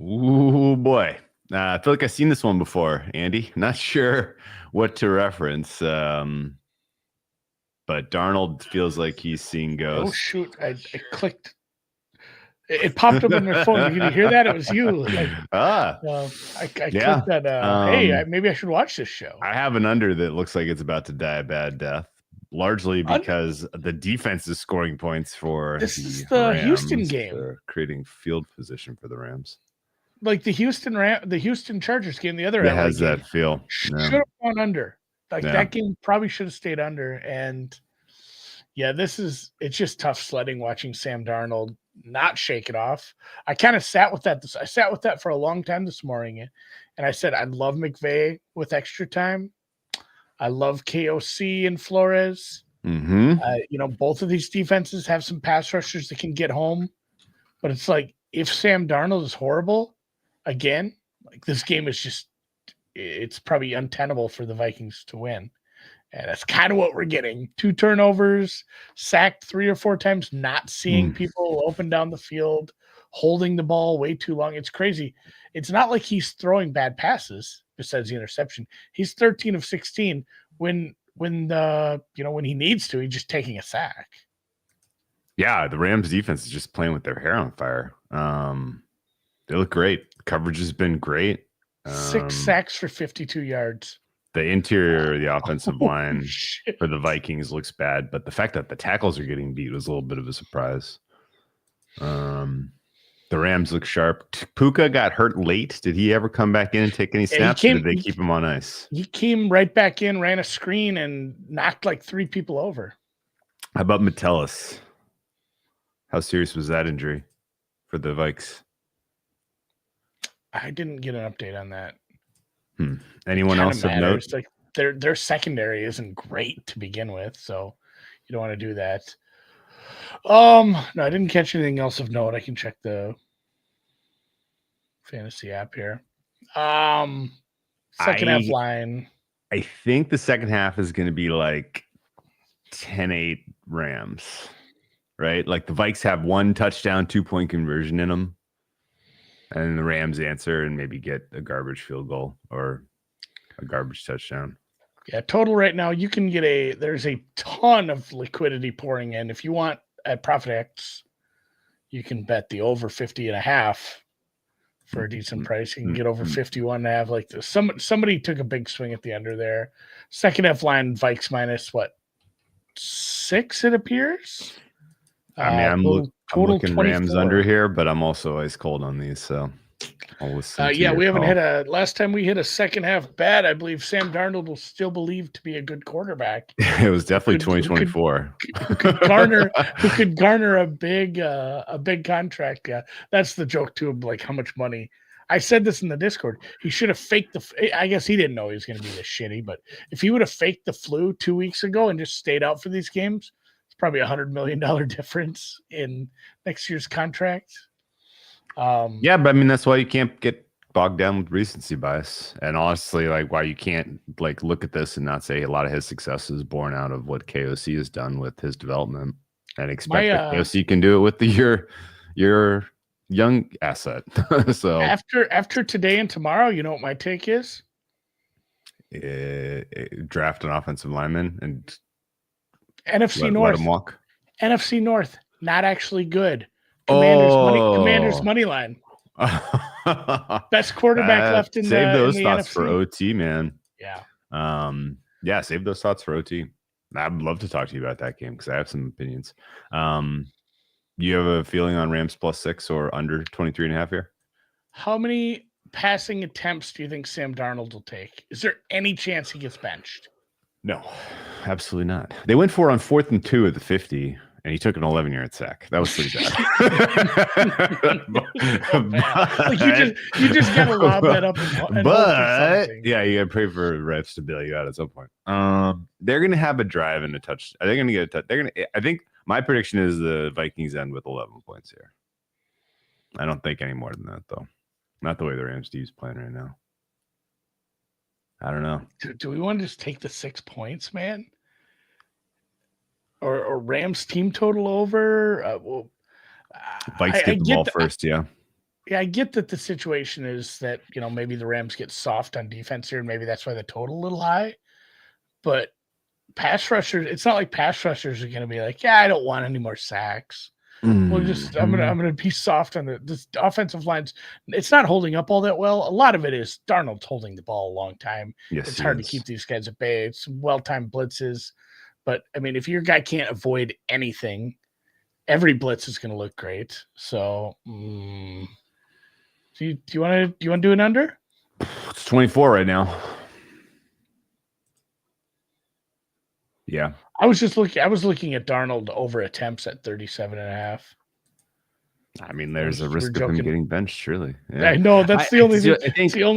Ooh, boy. I feel like I've seen this one before, Andy. Not sure what to reference. But Darnold feels like he's seeing Oh, ghosts. shoot. I clicked. It popped up on their phone. Did you hear that? It was you. I clicked that. Hey, maybe I should watch this show. I have an under that looks like it's about to die a bad death, largely because the defense is scoring points for the Rams. Houston game. They're creating field position for the Rams. Like the Houston Chargers game, the other it has game, that feel. Should have gone under. That game probably should have stayed under. And yeah, it's just tough sledding watching Sam Darnold not shake it off. I kind of sat with that. I sat with that for a long time this morning, and I said I love McVay with extra time. I love KOC and Flores. Both of ththese defenses have some pass rushers that can get home, but it's like if Sam Darnold is horrible again, like this game is it's probably untenable for the Vikings to win. And that's kind of what we're getting. 2 turnovers, sacked 3 or 4 times, not seeing people open down the field, holding the ball way too long. It's crazy. It's not like he's throwing bad passes besides the interception. He's 13 of 16 when he needs to, he's just taking a sack. Yeah, the Rams defense is just playing with their hair on fire. They look great. Coverage has been great. 6 sacks for 52 yards. The interior of the offensive line for the Vikings looks bad, but the fact that the tackles are getting beat was a little bit of a surprise. The Rams look sharp. Puka got hurt late. Did he ever come back in and take any snaps, or did they keep him on ice? He came right back in, ran a screen, and knocked like 3 people over. How about Metellus? How serious was that injury for the Vikes? I didn't get an update on that. Anyone else of note? Like their secondary isn't great to begin with, so you don't want to do that. No, I didn't catch anything else of note. I can check the fantasy app here. Second half line. I think the second half is going to be like 10-8 Rams, right? Like the Vikes have 1 touchdown, 2-point conversion in them. And the Rams answer and maybe get a garbage field goal or a garbage touchdown. Yeah, total right now, you can get there's a ton of liquidity pouring in. If you want at ProfitX, you can bet the over 50.5 for a decent price. You can get over 51.5 like this. Somebody took a big swing at the under there. Second half line, Vikes minus what? 6, it appears. I mean, I'm looking 24. Rams under here, but I'm also ice cold on these, so I'll listen. We haven't hit last time we hit a second half bet. I believe Sam Darnold was still believed to be a good quarterback. It was definitely 2024. Who could garner a big contract. Yeah, that's the joke too. Like how much money. I said this in the Discord. He should have faked I guess he didn't know he was going to be this shitty, but if he would have faked the flu 2 weeks ago and just stayed out for these games, probably $100 million difference in next year's contract. Yeah, but I mean that's why you can't get bogged down with recency bias, and honestly, like why you can't like look at this and not say a lot of his success is born out of what KOC has done with his development, and expect that KOC can do it with your young asset. So after today and tomorrow, you know what my take is? Draft an offensive lineman and NFC North. Let him walk. NFC North, not actually good. Commanders money line. Best quarterback left in save those in thoughts NFC. For OT, man. Yeah. Save those thoughts for OT. I'd love to talk to you about that game because I have some opinions. You have a feeling on Rams +6 or under 23.5 here? How many passing attempts do you think Sam Darnold will take? Is there any chance he gets benched? No, absolutely not. They went for it on 4th and 2 at the 50, and he took an 11-yard sack. That was pretty bad. you just gotta lob that up and but yeah, you gotta pray for refs to bail you out at some point. They're gonna have a drive and a touch. Are they gonna get a touch? I think my prediction is the Vikings end with 11 points here. I don't think any more than that though. Not the way the Rams D's playing right now. I don't know. Do we want to just take the 6 points, man? Or Rams team total over? Vikes get the ball first, yeah. Yeah, I get that the situation is that, maybe the Rams get soft on defense here, and maybe that's why the total a little high. But pass rushers, it's not like pass rushers are going to be like, yeah, I don't want any more sacks. Well, I'm gonna be soft on this offensive lines. It's not holding up all that well. A lot of it is Darnold's holding the ball a long time. Yes, it's hard to keep these guys at bay. It's well-timed blitzes, but I mean, if your guy can't avoid anything, every blitz is going to look great. So, do you want to do an under? It's 24 right now. Yeah. I was looking at Darnold over attempts at 37.5. I mean, there's a risk of him getting benched, surely. Yeah. I know that's the only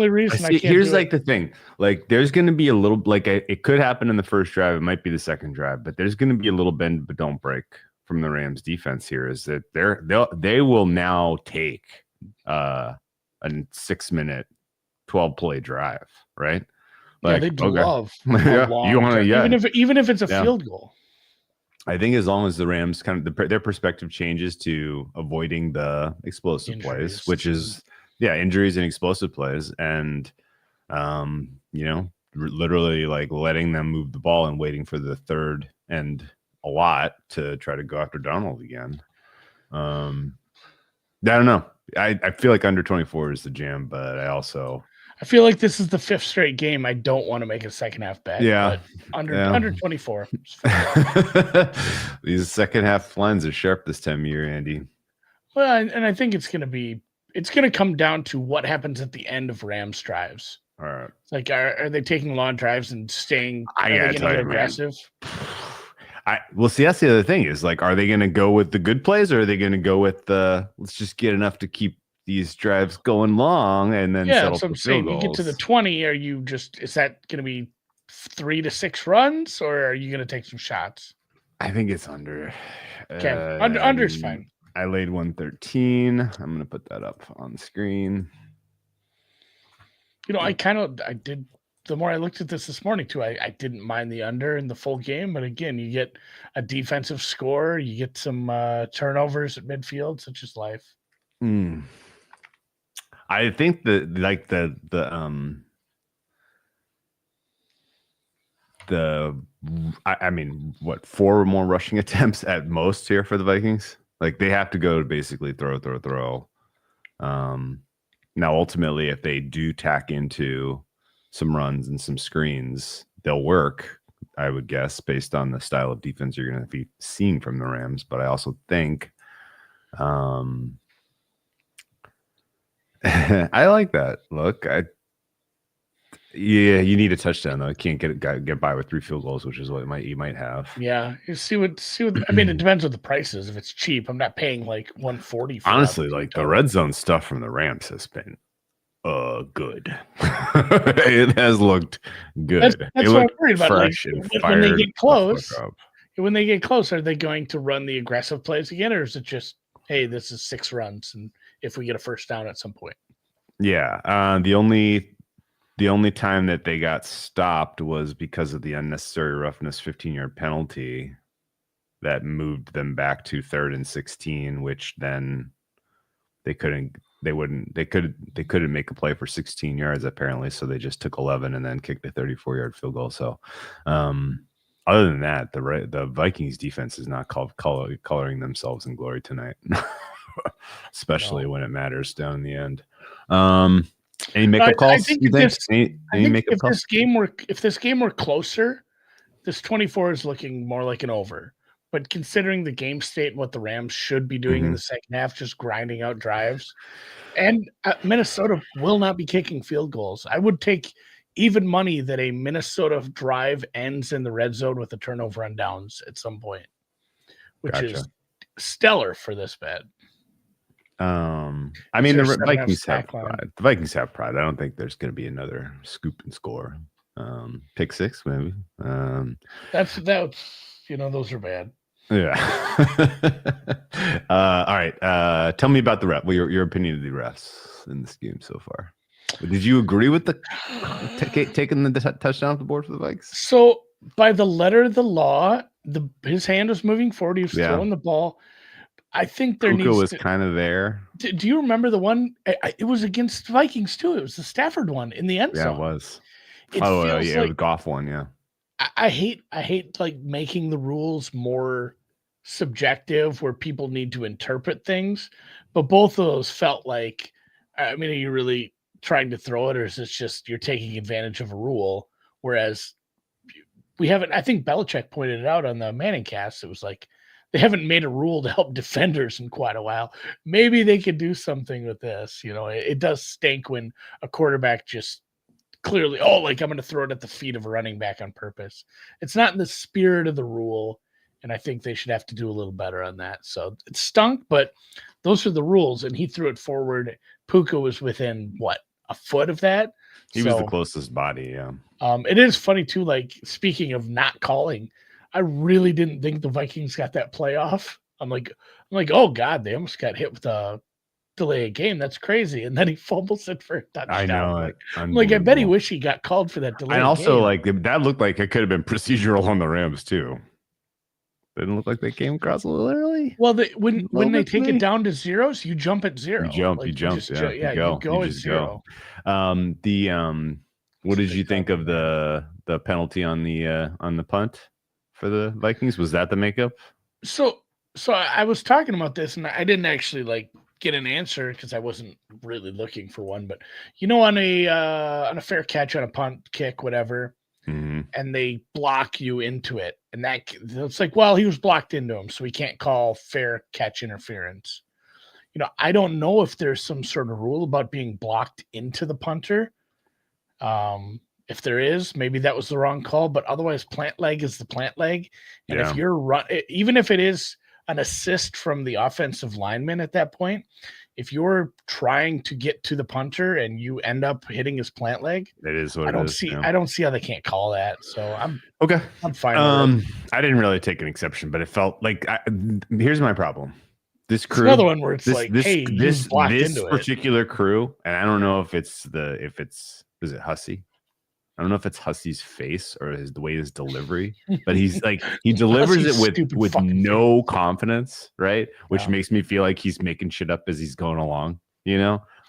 reason I can't. Here's like the thing. Like, there's going to be a little, like, it could happen in the first drive. It might be the second drive, but there's going to be a little bend but don't break from the Rams defense here. Is that they will now take a 6-minute, 12-play drive, right? Like, yeah, they love. Yeah, you want to, even if it's a field goal. I think as long as the Rams kind of their perspective changes to avoiding the explosive plays, which is injuries and explosive plays, and literally like letting them move the ball and waiting for the third and a lot to try to go after Donald again. I don't know. I feel like under 24 is the jam, but I feel like this is the 5th straight game. I don't want to make a second half bet. Yeah. But under 24. These second half lines are sharp this time of year, Andy. Well, and I think it's going to come down to what happens at the end of Rams drives. All right. Like, are they taking long drives and staying aggressive? Well, see, that's the other thing is, like, are they going to go with the good plays, or are they going to go with let's just get enough to keep these drives going long and then settle for field goals? You get to the 20, is that going to be 3 to 6 runs, or are you going to take some shots? I think it's under. Okay, under is fine. I laid 113. I'm going to put that up on the screen. I did. The more I looked at this morning too, I didn't mind the under in the full game, but again, you get a defensive score, you get some turnovers at midfield, such as life. I think I mean, what, 4 more rushing attempts at most here for the Vikings? Like, they have to go to basically throw. Now, ultimately, if they do tack into some runs and some screens, they'll work, I would guess, based on the style of defense you're going to be seeing from the Rams. But I also think I like that. Look, you need a touchdown though. You can't get by with 3 field goals, which is what you might have. Yeah, you see what. I mean, it depends what the price is. If it's cheap, I'm not paying like 140. Honestly, like the red zone stuff from the Rams has been good. It has looked good. That's what I'm worried about. Like, when they get close, are they going to run the aggressive plays again, or is it just, hey, this is 6 runs, and if we get a first down at some point? Yeah, the only time that they got stopped was because of the unnecessary roughness 15-yard penalty that moved them back to 3rd and 16, which then they couldn't make a play for 16 yards apparently, so they just took 11 and then kicked a 34-yard field goal. So other than that, the Vikings defense is not coloring themselves in glory tonight. Especially when it matters down in the end. Any makeup calls? You think? Any makeup calls? If this game were closer, this 24 is looking more like an over. But considering the game state and what the Rams should be doing in the second half, just grinding out drives, and Minnesota will not be kicking field goals. I would take even money that a Minnesota drive ends in the red zone with a turnover on downs at some point, which is stellar for this bet. I mean, the Vikings have pride. The Vikings have pride. I don't think there's going to be another scoop and score. Pick 6, maybe. That's those are bad. Yeah. All right. Tell me about the ref. Well, your opinion of the refs in this game so far. Did you agree with the taking the touchdown off the board for the Vikes? So, by the letter of the law, his hand was moving forward. He was throwing the ball. I think there Puka needs was to. kind of there. Do you remember the one? It was against the Vikings too. It was the Stafford one in the end Yeah, zone. it was. It Oh, feels yeah, it was like Goff one. Yeah. I hate like making the rules more subjective where people need to interpret things, but both of those felt like, I mean, are you really trying to throw it, or is it just you're taking advantage of a rule? Whereas we haven't, I think Belichick pointed it out on the Manning cast. It was like they haven't made a rule to help defenders in quite a while. Maybe they could do something with this. It does stink when a quarterback just clearly, oh, like I'm going to throw it at the feet of a running back on purpose. It's not in the spirit of the rule. And I think they should have to do a little better on that. So it stunk, but those are the rules. And he threw it forward. Puka was within a foot of that. He was the closest body. Yeah. It is funny too. Like speaking of not calling, I really didn't think the Vikings got that playoff. I'm like, oh God, they almost got hit with a delay a game. That's crazy. And then he fumbles it for a touchdown. I know. I bet he wish he got called for that delay. And also, game. like that looked like it could have been procedural on the Rams too. Didn't look like they came across a little early. Well, when they take it down to zeros, you jump at zero. You jump. You go at zero. What did you think of the penalty on the punt for the Vikings? Was that the makeup? So I was talking about this, and I didn't actually get an answer because I wasn't really looking for one. But on a fair catch on a punt kick, whatever. Mm-hmm. And they block you into it. And it's like, well, he was blocked into him, so we can't call fair catch interference. I don't know if there's some sort of rule about being blocked into the punter. If there is, maybe that was the wrong call, but otherwise plant leg is the plant leg. And if you're even if it is an assist from the offensive lineman at that point, if you're trying to get to the punter and you end up hitting his plant leg, it is what I don't see how they can't call that. So I'm fine. With it. I didn't really take an exception, but it felt like here's my problem. This crew, another one where it's this particular crew, and I don't know if it's is it Hussey? I don't know if it's Hussey's face or the way his delivery, but he's like he delivers it with no confidence, right? Which makes me feel like he's making shit up as he's going along.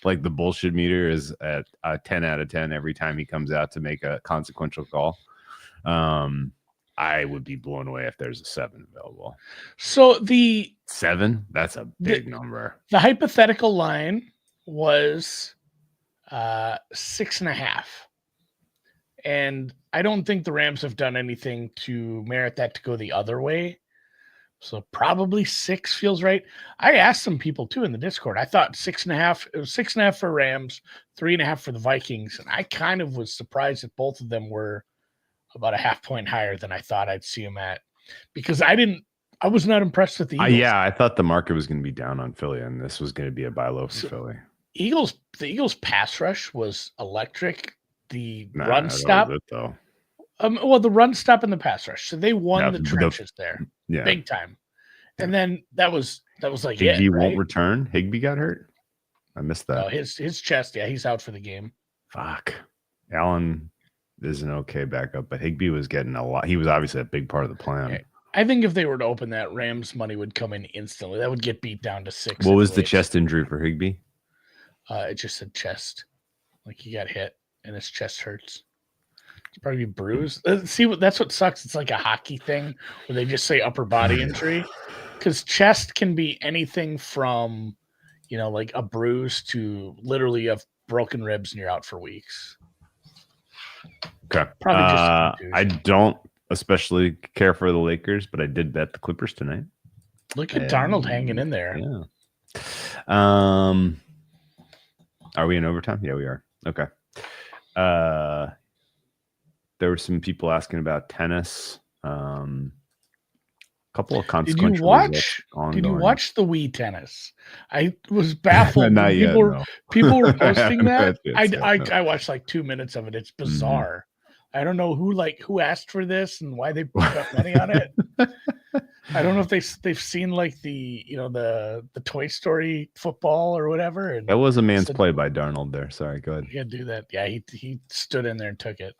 Like the bullshit meter is at a 10 out of 10 every time he comes out to make a consequential call. I would be blown away if there's a 7 available. So the 7, that's a big number. The hypothetical line was 6.5. And I don't think the Rams have done anything to merit that to go the other way. So probably 6 feels right. I asked some people too in the Discord. I thought 6.5. It was 6.5 for Rams, 3.5 for the Vikings. And I kind of was surprised that both of them were about a half point higher than I thought I'd see them at. Because I was not impressed with the Eagles. I thought the market was going to be down on Philly, and this was going to be a buy low for Philly. The Eagles pass rush was electric. The run stop, though. The run stop and the pass rush. So they won the trenches there, big time. And then that was like Higbee won't return. Higbee got hurt. I missed that. No, his chest. Yeah, he's out for the game. Fuck. Allen is an okay backup, but Higbee was getting a lot. He was obviously a big part of the plan. Okay. I think if they were to open that, Rams money would come in instantly. That would get beat down to 6. What was the chest injury for Higbee? It just said chest, like he got hit. And his chest hurts. It's probably bruised. That's what sucks. It's like a hockey thing where they just say upper body injury, because chest can be anything from, like a bruise to literally you have broken ribs and you're out for weeks. Okay. Probably just. I don't especially care for the Lakers, but I did bet the Clippers tonight. Look at Darnold hanging in there. Yeah. Are we in overtime? Yeah, we are. Okay. There were some people asking about tennis. Couple of consequential. Did you watch the Wii tennis? I was baffled. People were posting that. I watched like 2 minutes of it. It's bizarre. I don't know who asked for this and why they put up money on it. I don't know if they've seen like the Toy Story football or whatever. And that was a man's play by Darnold there. Sorry, go ahead. Yeah, do that. Yeah, he stood in there and took it.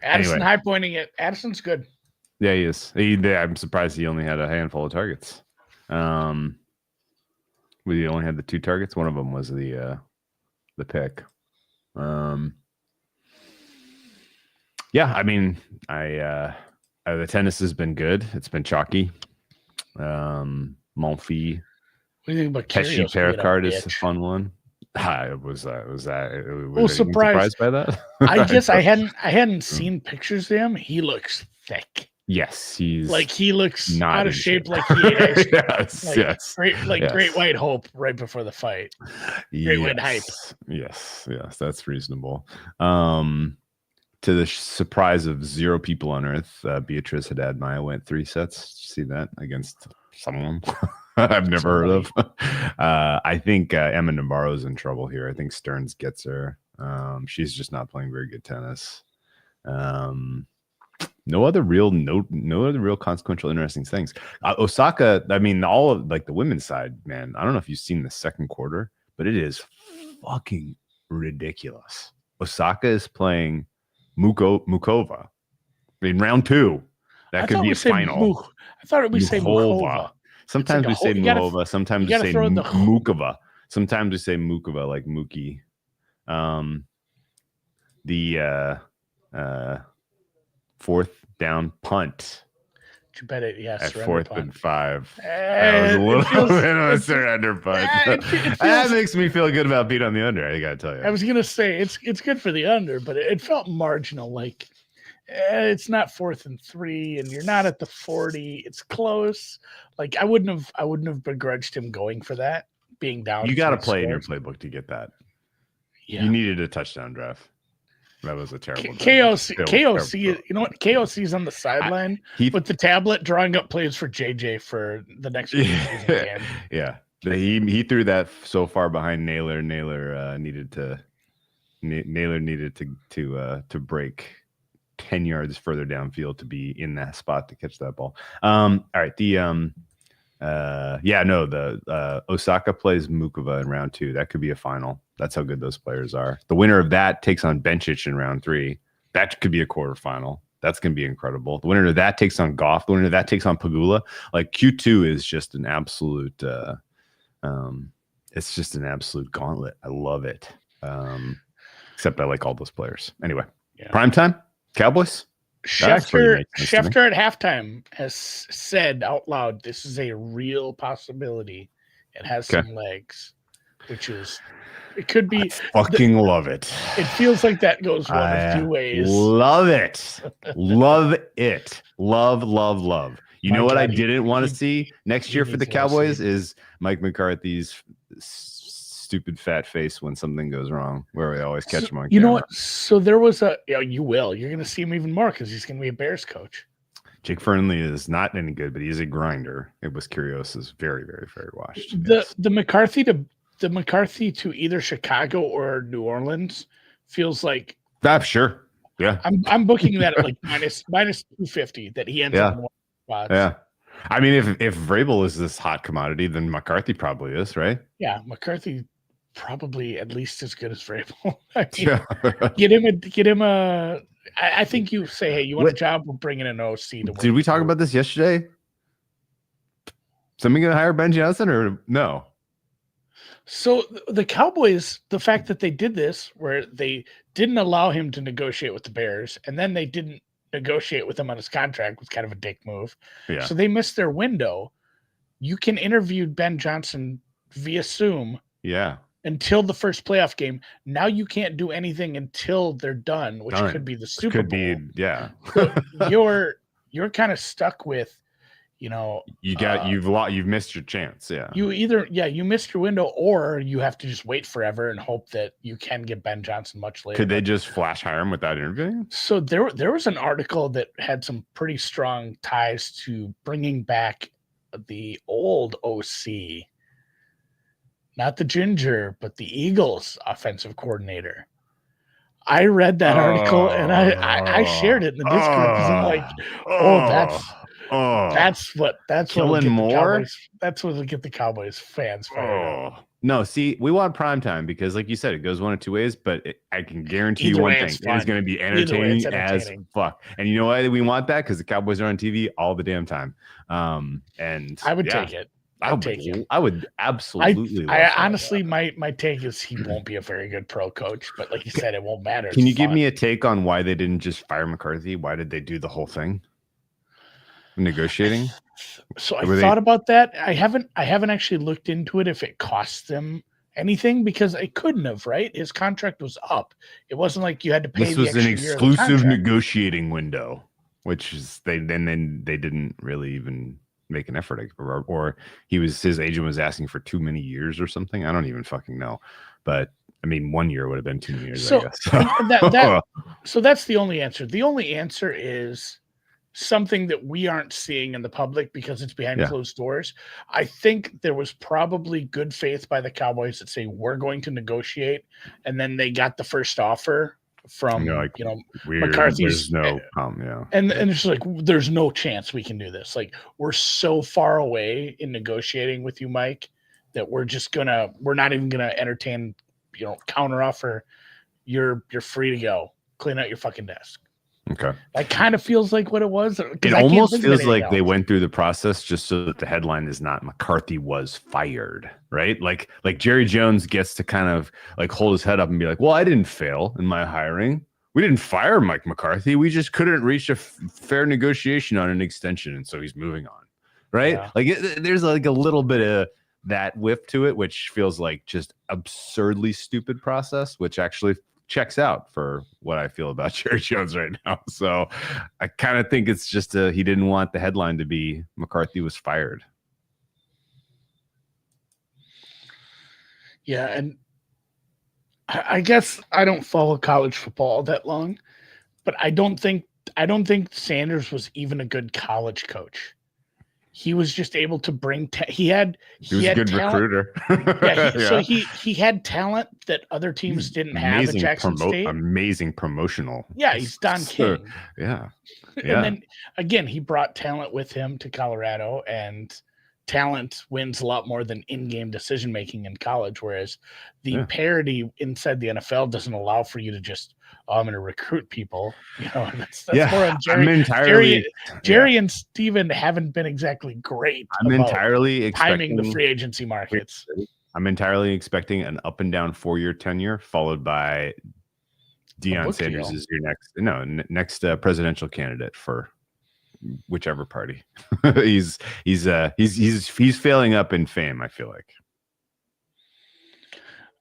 Addison high pointing it. Addison's good. Yeah, he is. I'm surprised he only had a handful of targets. We only had the 2 targets. One of them was the pick. Yeah, I mean, the tennis has been good. It's been chalky. Monfils. What do you think about Pesci Kyrgios being a Pericard is a bitch? fun one. Was surprised by that? I guess I hadn't seen pictures of him. He looks thick. Yes, he's Like he looks not out of in shape. Like he ate ice cream. yes, Great White Hope right before the fight. Great White Hype. Yes, that's reasonable. To the surprise of 0 people on Earth, Beatrice Haddad Maia went 3 sets. Did you see that against someone I've never heard of? I think Emma Navarro's in trouble here. I think Stearns gets her. She's just not playing very good tennis. No other real consequential interesting things. Osaka, I mean, all of like the women's side, man. I don't know if you've seen the second quarter, but it is fucking ridiculous. Osaka is playing Mukova in round 2. That could be a final. I thought we say Mukova. Sometimes we say Muhova. Sometimes we say Mukova. Sometimes we say Mukova, like Mookie. The 4th down punt. You bet it, yes. At 4th and 5. That was a little bit of a surrender punt. That makes me feel good about being on the under. I gotta tell you. I was gonna say it's good for the under, but it felt marginal. Like it's not 4th and 3, and you're not at the 40. It's close. Like I wouldn't have begrudged him going for that, being down. You got to play in your playbook to get that. Yeah. You needed a touchdown drive. That was a terrible KOC. You know what? KOC's on the sideline with the tablet drawing up plays for JJ for the next week. Yeah. He threw that so far behind Naylor. Naylor needed to break 10 yards further downfield to be in that spot to catch that ball. All right. The Osaka plays Mukova in round 2. That could be a final. That's how good those players are. The winner of that takes on Bencic in round 3. That could be a quarterfinal. That's going to be incredible. The winner of that takes on Goff. The winner of that takes on Pagula. Like Q2 is just an absolute it's just an absolute gauntlet. I love it. Except I like all those players. Anyway, primetime Cowboys. Schefter at halftime has said out loud, this is a real possibility. It has some legs, which is, it could be. Love it. It feels like that goes one of 2 ways. Love it. Love it. Love. You know what I didn't want to see next year for the Cowboys is Mike McCarthy's stupid fat face when something goes wrong, where we always catch him on camera. You know what? So there was you're going to see him even more because he's going to be a Bears coach. Jake Fernley is not any good, but he's a grinder. It was Kyrgios is very, very, very washed. The McCarthy to either Chicago or New Orleans feels like sure. Yeah. I'm booking that at like minus 250 that he ends up in one spot. Yeah. I mean, if Vrabel is this hot commodity, then McCarthy probably is, right? Yeah, McCarthy probably at least as good as Vrabel. Get him a. I think you say, hey, you want a job? We'll bring in an OC. Did we talk about this yesterday? Somebody gonna hire Ben Johnson or no? So the Cowboys, the fact that they did this, where they didn't allow him to negotiate with the Bears, and then they didn't negotiate with him on his contract, was kind of a dick move. Yeah. So they missed their window. You can interview Ben Johnson via Zoom. Yeah. Until the first playoff game. Now you can't do anything until they're done, which could be the Super Bowl. So you're kind of stuck with, you've missed your chance. Yeah. You missed your window, or you have to just wait forever and hope that you can get Ben Johnson much later. Could they just flash hire him without interviewing? So there was an article that had some pretty strong ties to bringing back the old OC. Not the Ginger, but the Eagles offensive coordinator. I read that article and I shared it in the Discord because I'm like, that's what will get the Cowboys. That's what will get the Cowboys fans fired up. No, see, we want primetime because, like you said, it goes one of 2 ways. But I can guarantee you one thing: it's going to be entertaining as fuck. And you know why we want that? Because the Cowboys are on TV all the damn time. And I would take it. I would absolutely. I honestly, my take is he won't be a very good pro coach, but like you said, it won't matter. Can you give me a take on why they didn't just fire McCarthy? Why did they do the whole thing? Negotiating. So I thought about that. I haven't actually looked into it if it cost them anything, because it couldn't have, right? His contract was up. It wasn't like you had to pay. This was an exclusive negotiating window, which is they didn't really even make an effort, or his agent was asking for too many years or something. I don't even fucking know, but I mean, 1 year would have been too many years. So, I guess. So that's the only answer. The only answer is something that we aren't seeing in the public because it's behind closed doors. I think there was probably good faith by the Cowboys that say we're going to negotiate, and then they got the first offer from McCarthy's. And it's like, there's no chance we can do this. Like, we're so far away in negotiating with you, Mike, that we're not even gonna entertain counter offer. You're free to go. Clean out your fucking desk. Okay. That kind of feels like what it was. It almost feels like they went through the process just so that the headline is not McCarthy was fired, right? Like Jerry Jones gets to kind of like hold his head up and be like, well, I didn't fail in my hiring. We didn't fire Mike McCarthy. We just couldn't reach a fair negotiation on an extension. And so he's moving on, right? Yeah. Like there's like a little bit of that whiff to it, which feels like just absurdly stupid process, which actually checks out for what I feel about Jerry Jones right now. So I kind of think it's just he didn't want the headline to be McCarthy was fired. Yeah, and I guess I don't follow college football that long, but I don't think Sanders was even a good college coach. He was just able to bring. He was a good recruiter. So he had talent that other teams didn't have at Jackson State. Amazing promotional. Yeah, he's Don King. Yeah. And then again, he brought talent with him to Colorado, and talent wins a lot more than in-game decision making in college. Whereas the parity inside the NFL doesn't allow for you to just, I'm going to recruit people. That's more on Jerry. Jerry and Steven haven't been exactly great. I'm entirely timing the free agency markets. I'm entirely expecting an up and down 4-year tenure followed by Deion Sanders is your next presidential candidate for whichever party. he's failing up in fame, I feel like.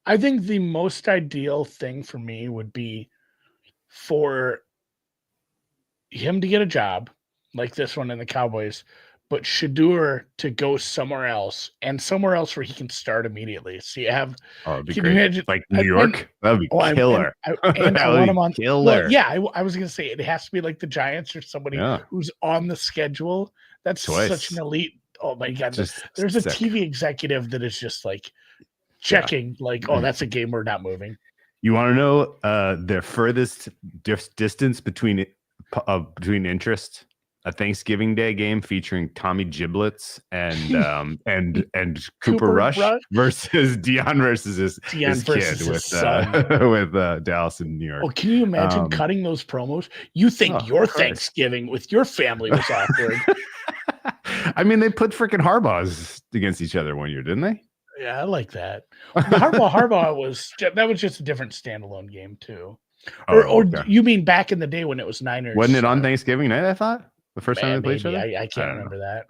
I think the most ideal thing for me would be for him to get a job like this one in the Cowboys, but Shedeur to go somewhere else, and somewhere else where he can start immediately. So you have, it'd be great. Imagine, like New York, that'd be killer. I want him on killer. Well, I was gonna say it has to be like the Giants or somebody who's on the schedule. That's such an elite. Oh my god, there's a TV executive that is just like checking, like, oh, that's a game we're not moving. You want to know the furthest distance between interest? A Thanksgiving Day game featuring Tommy Giblets and Cooper Rush versus Deion versus his kid with Dallas and New York. Oh, can you imagine cutting those promos? You think your Thanksgiving with your family was awkward? I mean, they put freaking Harbaughs against each other one year, didn't they? Yeah, I like that. Harbaugh was just a different standalone game too. Or you mean back in the day when it was Niners? Wasn't it on Thanksgiving night? I thought the first time they played each other. I can't remember that.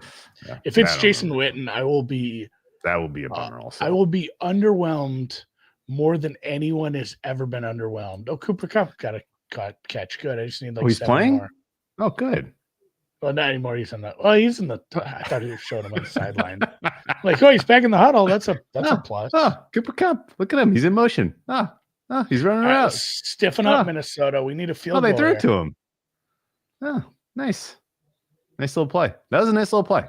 Yeah, if it's Jason Witten, I will be. That will be a bummer. Also, I will be underwhelmed more than anyone has ever been underwhelmed. Oh, Cooper Kupp got a catch. Good. I just need like. He's playing. More. Oh, good. Well, not anymore. He's in the. Well, he's in the. I thought he was showing him on the sideline. Like, oh, he's back in the huddle. That's a plus. Oh, Cooper Kupp. Look at him. He's in motion. Oh, he's running around. Stiffen up, Minnesota. We need a field goal. Oh, they threw it to him. Oh, nice. Nice little play. That was a nice little play.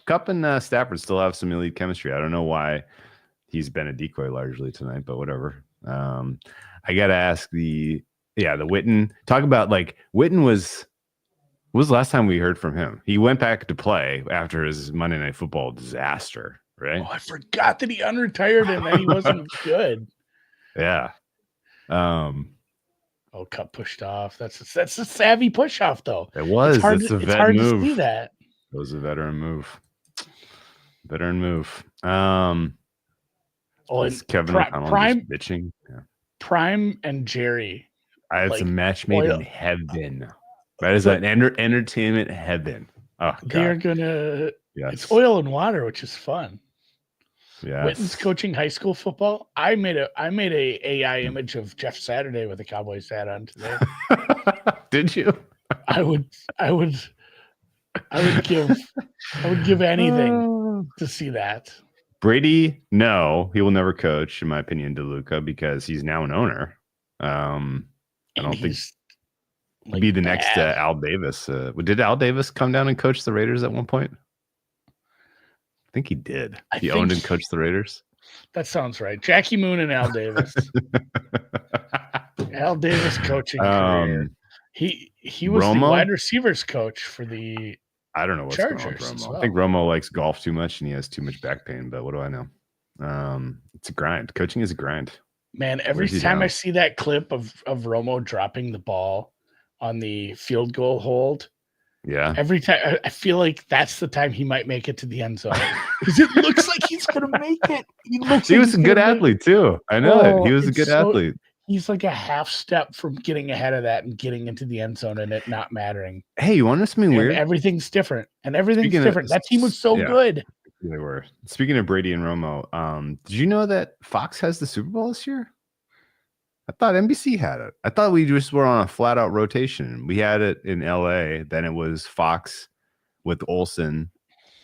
Kupp and Stafford still have some elite chemistry. I don't know why he's been a decoy largely tonight, but whatever. I got to ask the Witten. Talk about like Witten was. When was the last time we heard from him? He went back to play after his Monday Night Football disaster, right? Oh, I forgot that he unretired and then he wasn't good. Yeah. Kupp pushed off. That's a savvy push off, though. It was. It's hard to see that. It was a veteran move. Veteran move. And Kevin O'Connell Prime, just bitching. Yeah. Prime and Jerry. It's a match made in heaven. That is an entertainment heaven. Oh, God. They're gonna. Yes. It's oil and water, which is fun. Yeah. Witten's coaching high school football. I made a AI image of Jeff Saturday with a Cowboys hat on today. Did you? I would give anything to see that. Brady, no, he will never coach, in my opinion, DeLuca, because he's now an owner. I don't think he'd be the next Al Davis. Did Al Davis come down and coach the Raiders at one point? I think he did. He owned and coached the Raiders. That sounds right. Jackie Moon and Al Davis. Al Davis coaching career. He was Romo? the wide receivers coach for the I don't know what's Chargers going on with Romo. well. I think Romo likes golf too much and he has too much back pain, but what do I know? It's a grind. Coaching is a grind. Man, every time I see that clip of Romo dropping the ball on the field goal hold, yeah, every time I feel like that's the time he might make it to the end zone because it looks like he's gonna make it. He was a good athlete too. I know it. He was a good athlete. He's like a half step from getting ahead of that and getting into the end zone and it not mattering. Hey, you want to know something weird? Everything's different. That team was so good. They were. Speaking of Brady and Romo, did you know that Fox has the Super Bowl this year? I thought NBC had it. I thought we just were on a flat out rotation. We had it in LA, then it was Fox with Olsen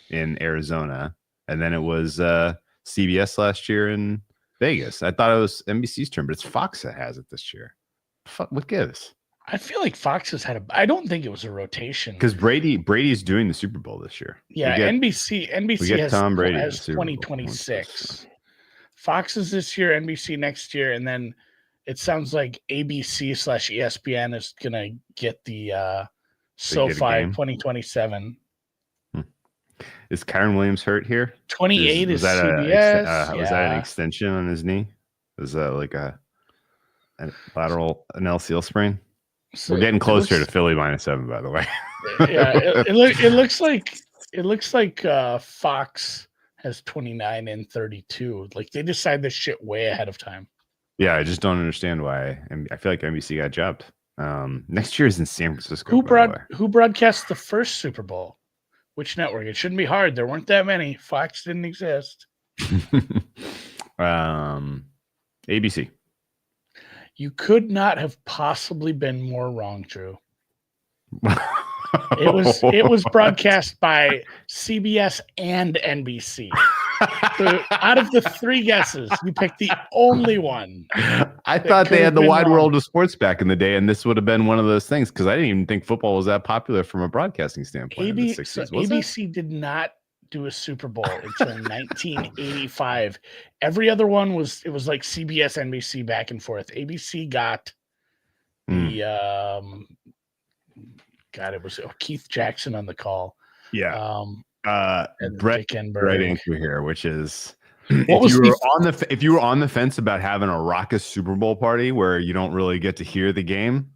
in Arizona, and then it was CBS last year in Vegas. I thought it was NBC's turn, but it's Fox that has it this year. What gives? I feel like Fox has had I don't think it was a rotation because Brady's doing the Super Bowl this year. Yeah, NBC has Tom Brady has 2026. Fox is this year, NBC next year, and then it sounds like ABC/ESPN is gonna get the SoFi 2027. Is Kyron Williams hurt here? 28 is CBS. Was that an extension on his knee? Was that like a lateral LCL sprain? So we're getting closer to Philly -7, by the way. Yeah, it looks like Fox has 29 and 32. Like they decide this shit way ahead of time. Yeah, I just don't understand why. And I feel like NBC got jobbed. Next year is in San Francisco. Who broadcast the first Super Bowl? Which network? It shouldn't be hard. There weren't that many. Fox didn't exist. ABC. You could not have possibly been more wrong, Drew. It was broadcast by CBS and NBC. So out of the three guesses, you picked the only one. I thought they had the wide world of sports back in the day, and this would have been one of those things because I didn't even think football was that popular from a broadcasting standpoint. ABC did not do a Super Bowl until 1985. Every other one was like CBS, NBC back and forth. ABC got the it was Keith Jackson on the call. Yeah. Brett right answer here, which is if you were on the fence about having a raucous Super Bowl party where you don't really get to hear the game,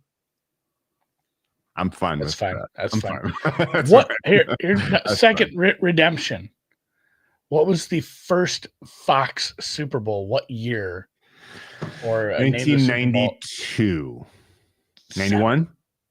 I'm fine with that. That's fine. What here's second redemption. What was the first Fox Super Bowl? What year? Or 1992. 91?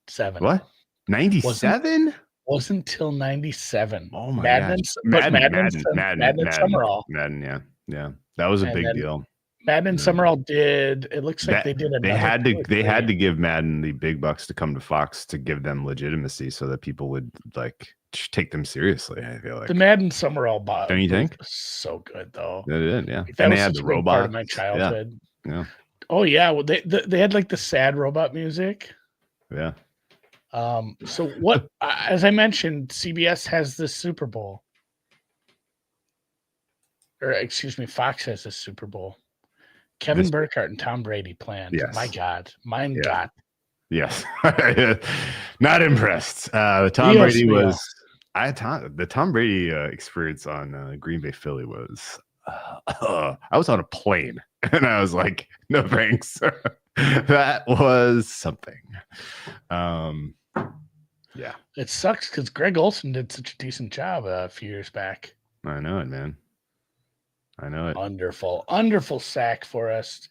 7. What? 97? Wasn't until 97. Oh my god. Madden Summerall. Madden, yeah. That was a big deal. Madden Summerall did. It looks like they did. They had to give Madden the big bucks to come to Fox to give them legitimacy, so that people would like take them seriously. I feel like the Madden Summerall bot. Don't you think? So good though. It did, yeah. That was had the robot part of my childhood. Yeah. Oh yeah. Well, they had like the sad robot music. Yeah. So what? As I mentioned, CBS has the Super Bowl, or excuse me, Fox has the Super Bowl. Kevin Burkhardt and Tom Brady planned. Yes. My God, God. Yes, not impressed. Tom Brady was. The Tom Brady experience on Green Bay Philly was. I was on a plane and I was like, no thanks. That was something. Yeah, it sucks because Greg Olson did such a decent job a few years back. I know it, man. I know it. Wonderful sack for us.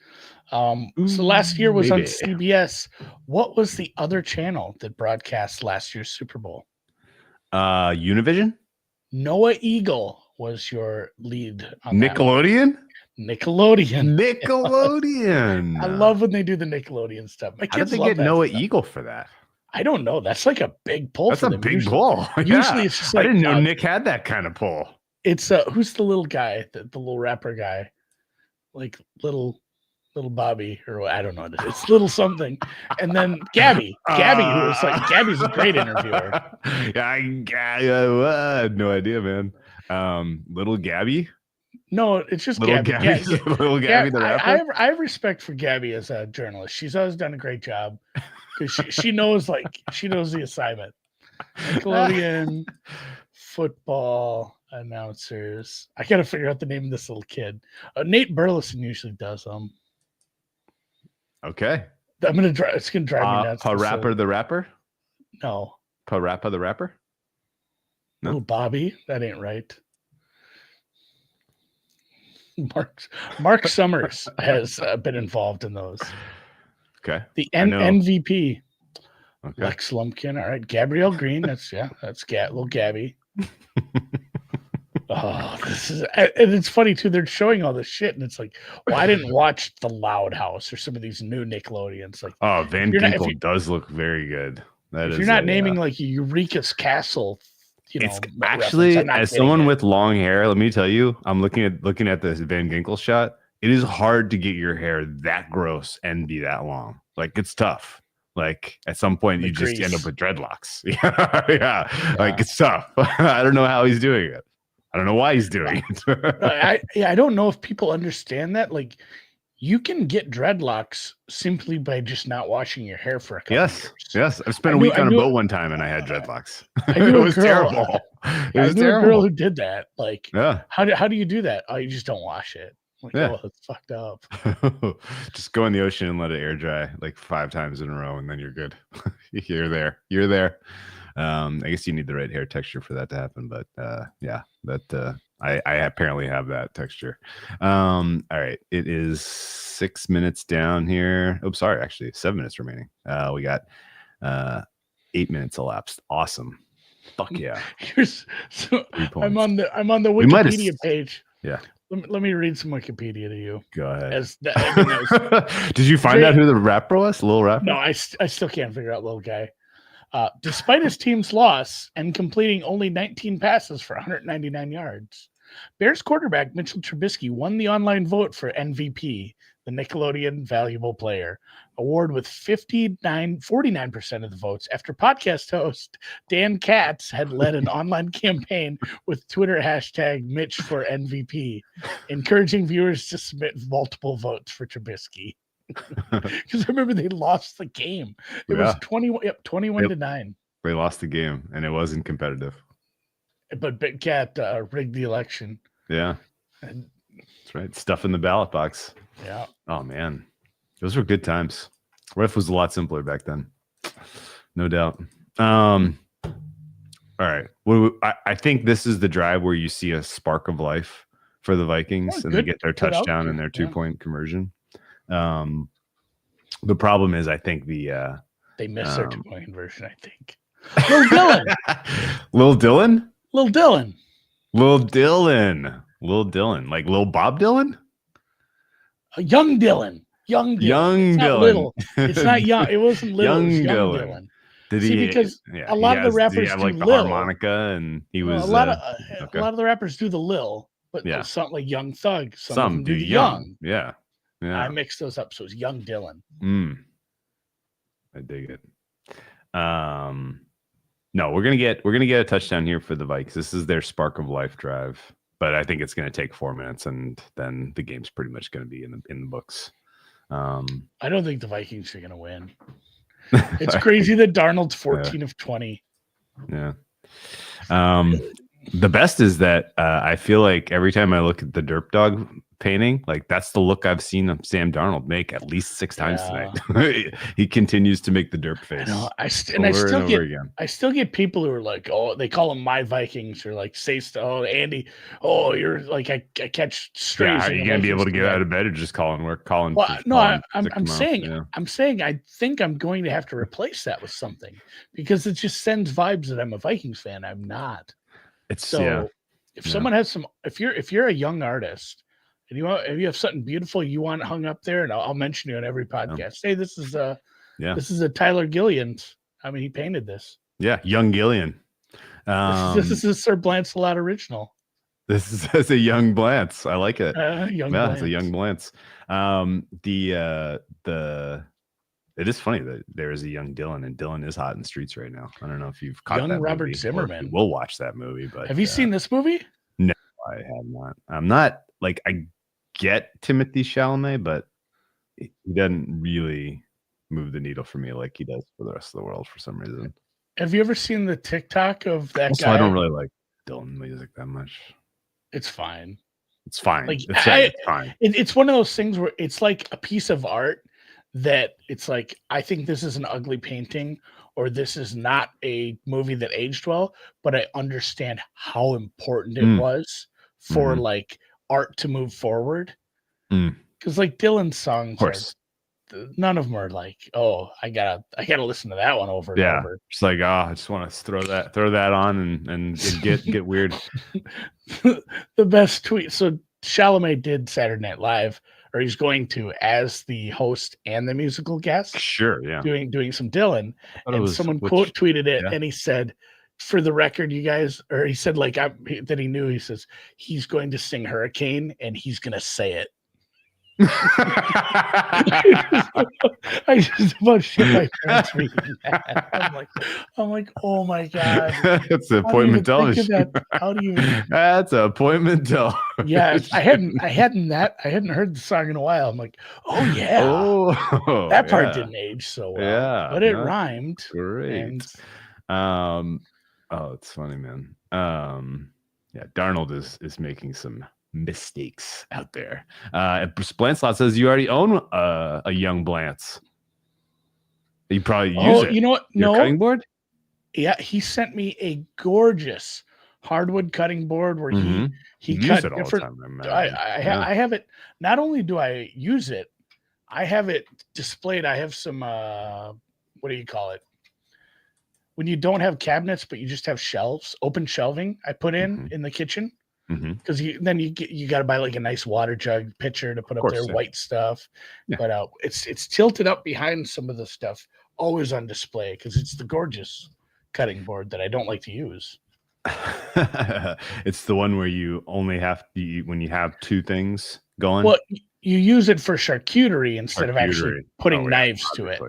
So last year was on CBS. What was the other channel that broadcast last year's Super Bowl? Univision? Noah Eagle was your lead on Nickelodeon? Nickelodeon. Nickelodeon. I love when they do the Nickelodeon stuff. My How did kids they love get that Noah stuff. Eagle for that? I don't know. That's like a big pull. That's a big pull. Usually it's just like, I didn't know Nick had that kind of pull. It's who's the little guy, the little rapper guy, like little Bobby, or I don't know. It's little something. And then Gabby, who was like, Gabby's a great interviewer. I had no idea, man. Little Gabby. No, it's just little Gabby. Little Gabby, the rapper. I have respect for Gabby as a journalist. She's always done a great job because she knows the assignment. Nickelodeon football announcers. I gotta figure out the name of this little kid. Nate Burleson usually does them. Okay. It's gonna drive me nuts. Pa-Rapper the rapper? No. Pa-Rappa the rapper? No. Little Bobby? That ain't right. Mark Summers has been involved in those. Okay. The MVP. Okay. Lex Lumpkin. All right. Gabrielle Green. That's little Gabby. Oh, and it's funny too. They're showing all this shit, and it's like, well, I didn't watch The Loud House or some of these new Nickelodeons. Like, Van Ginkle does look very good. If you're not naming like Eureka's Castle, it's actually, as someone with long hair, let me tell you, I'm looking at this Van Ginkle shot. It is hard to get your hair that gross and be that long. Like, it's tough. Like, at some point, you just end up with dreadlocks. Yeah. Like, it's tough. I don't know how he's doing it. I don't know why he's doing it. I don't know if people understand that. Like, you can get dreadlocks simply by just not washing your hair for a couple years. Yes. I spent a week on a boat one time and I had dreadlocks. It was terrible. It was terrible. A girl who did that. Like, how do you do that? Oh, you just don't wash it. Like, oh, that's fucked up. Just go in the ocean and let it air dry like 5 times in a row, and then you're good. You're there. I guess you need the right hair texture for that to happen, but I apparently have that texture. All right, it is 6 minutes down here. Oh, sorry, actually 7 minutes remaining. We got 8 minutes elapsed. Awesome. Fuck yeah. I'm on the Wikipedia page. Yeah. Let me read some Wikipedia to you. Go ahead. Did you find out who the rapper was? Lil Rapper? No, I still can't figure out little guy. Despite his team's loss and completing only 19 passes for 199 yards, Bears quarterback Mitchell Trubisky won the online vote for MVP, the Nickelodeon Valuable Player award, with 49% of the votes after podcast host Dan Katz had led an online campaign with Twitter hashtag Mitch for MVP, encouraging viewers to submit multiple votes for Trubisky. Because I remember they lost the game. It was 21-9. They lost the game, and it wasn't competitive. But Big Cat rigged the election. Yeah, that's right. Stuff in the ballot box. Yeah. Oh man, those were good times. Ref was a lot simpler back then, no doubt. All right. Well, I think this is the drive where you see a spark of life for the Vikings, and they get their touchdown and their 2-point conversion. The problem is, I think they missed their 2-point conversion. I think Lil Dylan, like Lil Bob Dylan, young Dylan. Little. It's not young. It wasn't little. Young Dylan. Did he? Because a lot of the rappers have like do the Lil. harmonica, and he was a lot of the rappers do the Lil, but some like Young Thug. Some do Young. Yeah. I mixed those up, so it's Young Dylan. I dig it. No, we're gonna get a touchdown here for the Vikes. This is their spark of life drive, but I think it's gonna take 4 minutes, and then the game's pretty much gonna be in the books. I don't think the Vikings are gonna win. It's crazy that Darnold's 14 of 20. Yeah. The best is that I feel like every time I look at the Derp Dog painting, like that's the look I've seen Sam Darnold make at least 6 times tonight. He continues to make the derp face. I know. I still get people who are like, oh, they call them my Vikings, or like say, oh, Andy, oh, you're like, I catch strays. Yeah, how are you gonna be able to get out of bed or just calling? Well, no, I'm saying I think I'm going to have to replace that with something, because it just sends vibes that I'm a Vikings fan. I'm not. If someone has if you're a young artist and if you have something beautiful you want hung up there, and I'll mention you on every podcast. Hey, this is a Tyler Gillian's. I mean, he painted this. Yeah, young Gillian. This is a Sir Blancelot original. This is a young Blance. I like it. Blance. It's a young Blance. It is funny that there is a young Dylan, and Dylan is hot in the streets right now. I don't know if you've caught that Robert movie, Zimmerman. We'll watch that movie, but have you seen this movie? No, I have not. I'm not like, I get Timothée Chalamet, but he doesn't really move the needle for me like he does for the rest of the world for some reason. Have you ever seen the TikTok of that guy? I don't really like Dylan music that much. It's fine. It's fine. Like, it's fine. It's one of those things where it's like a piece of art that it's like, I think this is an ugly painting, or this is not a movie that aged well, but I understand how important it was for like art to move forward. Because like Dylan's songs, none of them are like, oh, I gotta listen to that one over and over. It's like, I just want to throw that on and get weird. The best tweet. So Chalamet did Saturday Night Live, or he's going to, as the host and the musical guest. Sure, yeah. Doing some Dylan, and someone quote tweeted it, and he said, "For the record, you guys," or he said like that he knew. He says he's going to sing Hurricane, and he's going to say it. I just about shit my pants reading that. I'm like, oh my god, that's appointment television. How do you? That's appointment television. Yeah, I hadn't heard the song in a while. I'm like, oh yeah, that part didn't age so well, but it rhymed. Great. Oh, it's funny, man. Yeah, Darnold is making some mistakes out there. Blancelot says you already own a young Blance. You probably use it. You know what? Your cutting board? Yeah, he sent me a gorgeous hardwood cutting board where he cut it all different. The time, I have it. Not only do I use it, I have it displayed. I have some what do you call it? When you don't have cabinets, but you just have shelves, open shelving, I put in the kitchen. Because you got to buy like a nice water jug pitcher to put up there, white stuff. Yeah. But it's tilted up behind some of the stuff, always on display, because it's the gorgeous cutting board that I don't like to use. It's the one where you only have when you have 2 things going. Well, you use it for charcuterie instead of actually putting knives to it.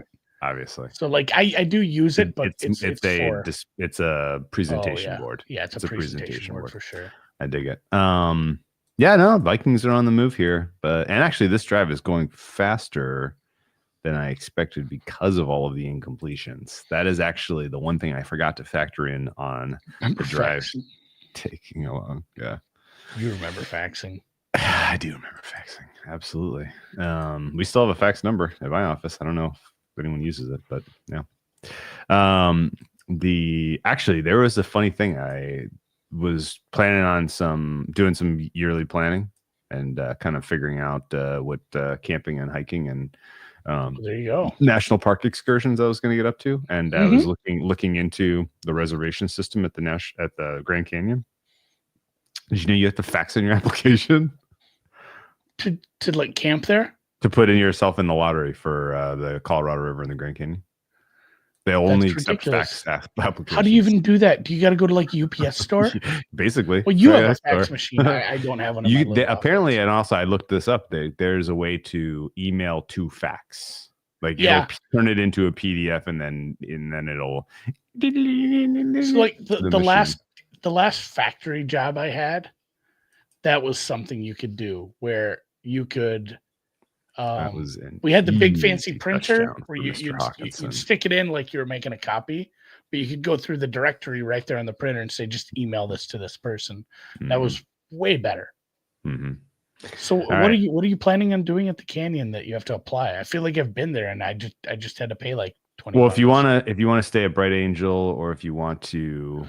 Obviously. So like I do use it, but it's a presentation board. Yeah, it's a presentation board for sure. I dig it. Yeah, no, Vikings are on the move here, and actually this drive is going faster than I expected because of all of the incompletions. That is actually the one thing I forgot to factor in on the drive taking along. Yeah. You remember faxing? I do remember faxing. Absolutely. We still have a fax number at my office. I don't know if anyone uses it, but yeah. Actually there was a funny thing. I was planning on doing some yearly planning and kind of figuring out what camping and hiking and there you go, national park excursions I was going to get up to, and I was looking into the reservation system at the Grand Canyon. Did you know you have to fax in your application to like camp there, to put in yourself in the lottery for the Colorado River and the Grand Canyon? They only accept fax applications. How do you even do that? Do you got to go to like UPS store? Basically. Well, you have a fax machine. I don't have one. Apparently, and also I looked this up. There's a way to email to fax. Like it'll turn it into a PDF, and then it'll. So like the last factory job I had, that was something you could do where you could. We had the big fancy printer where you'd stick it in like you were making a copy, but you could go through the directory right there on the printer and say, just email this to this person. That was way better. So what are you planning on doing at the canyon that you have to apply? I feel like I've been there and I just had to pay like 20 Well, bucks. if you wanna stay at Bright Angel, or if you want to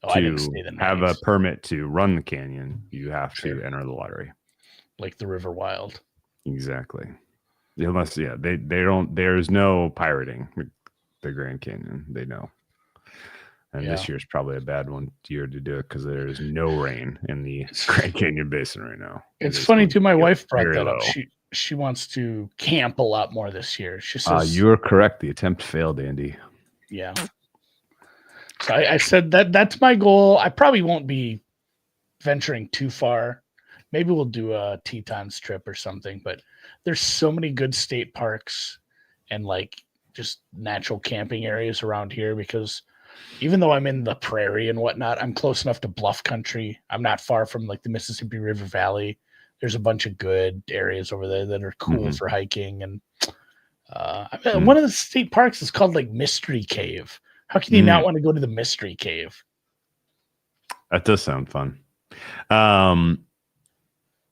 I didn't stay the have night. a permit to run the canyon, you have to enter the lottery. Like the River Wild. Exactly. Unless they don't. There's no pirating the Grand Canyon. They know. And this year's probably a bad year to do it because there is no rain in the Grand Canyon Basin right now. It's funny too. My wife brought that up. She wants to camp a lot more this year. She says you are correct. The attempt failed, Andy. Yeah. So I said that's my goal. I probably won't be venturing too far. Maybe we'll do a Tetons trip or something. But there's so many good state parks and like just natural camping areas around here, because even though I'm in the prairie and whatnot, I'm close enough to bluff country. I'm not far from like the Mississippi River Valley. There's a bunch of good areas over there that are cool for hiking. And one of the state parks is called like Mystery Cave. How can you not want to go to the Mystery Cave? That does sound fun.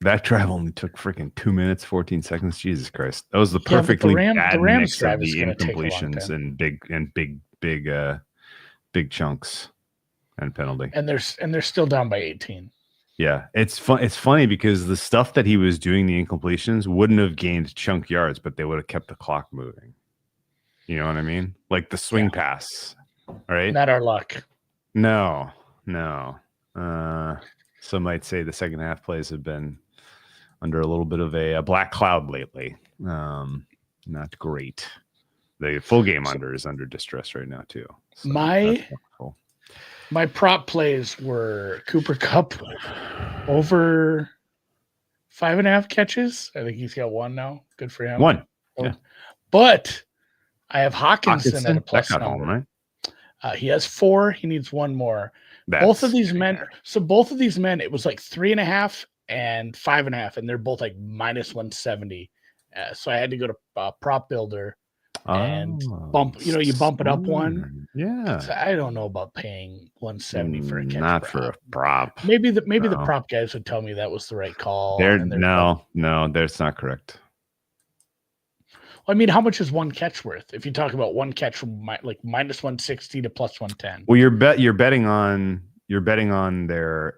That drive only took freaking 2 minutes, 14 seconds. Jesus Christ. That was the perfectly bad mix of the incompletions and big chunks and penalty. And they're still down by 18. Yeah, it's fun. It's funny because the stuff that he was doing, the incompletions, wouldn't have gained chunk yards, but they would have kept the clock moving. You know what I mean? Like the swing pass, right? Not our luck. No. Some might say the second half plays have been under a little bit of a black cloud lately. Not great. The full game under is under distress right now too. So my prop plays were Cooper Kupp over 5.5 catches. I think he's got one now. Good for him. One. Yeah. But I have Hawkinson at a plus number. Home, right? He has 4. He needs one more. Both of these men, it was like 3.5 and 5.5, and they're both like minus 170. So I had to go to Prop Builder and bump it up one. Yeah. I don't know about paying 170 for a catch. Not for a prop. Maybe the prop guys would tell me that was the right call. No, that's not correct. I mean, how much is one catch worth? If you talk about one catch from like minus 160 to plus 110. Well, you're betting on their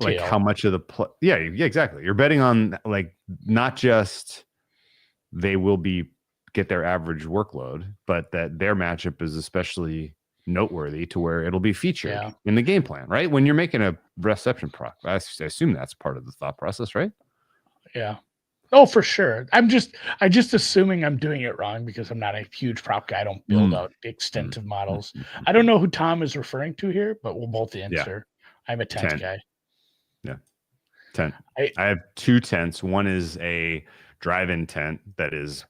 like how much of the yeah, exactly. You're betting on like not just they will get their average workload, but that their matchup is especially noteworthy to where it'll be featured in the game plan, right? When you're making a reception prop, I assume that's part of the thought process, right? Yeah. Oh, for sure. I just assuming I'm doing it wrong because I'm not a huge prop guy. I don't build out extensive models. I don't know who Tom is referring to here, but we'll both answer. Yeah. I'm a tent guy. Yeah. Tent. I have 2 tents. One is a drive-in tent that is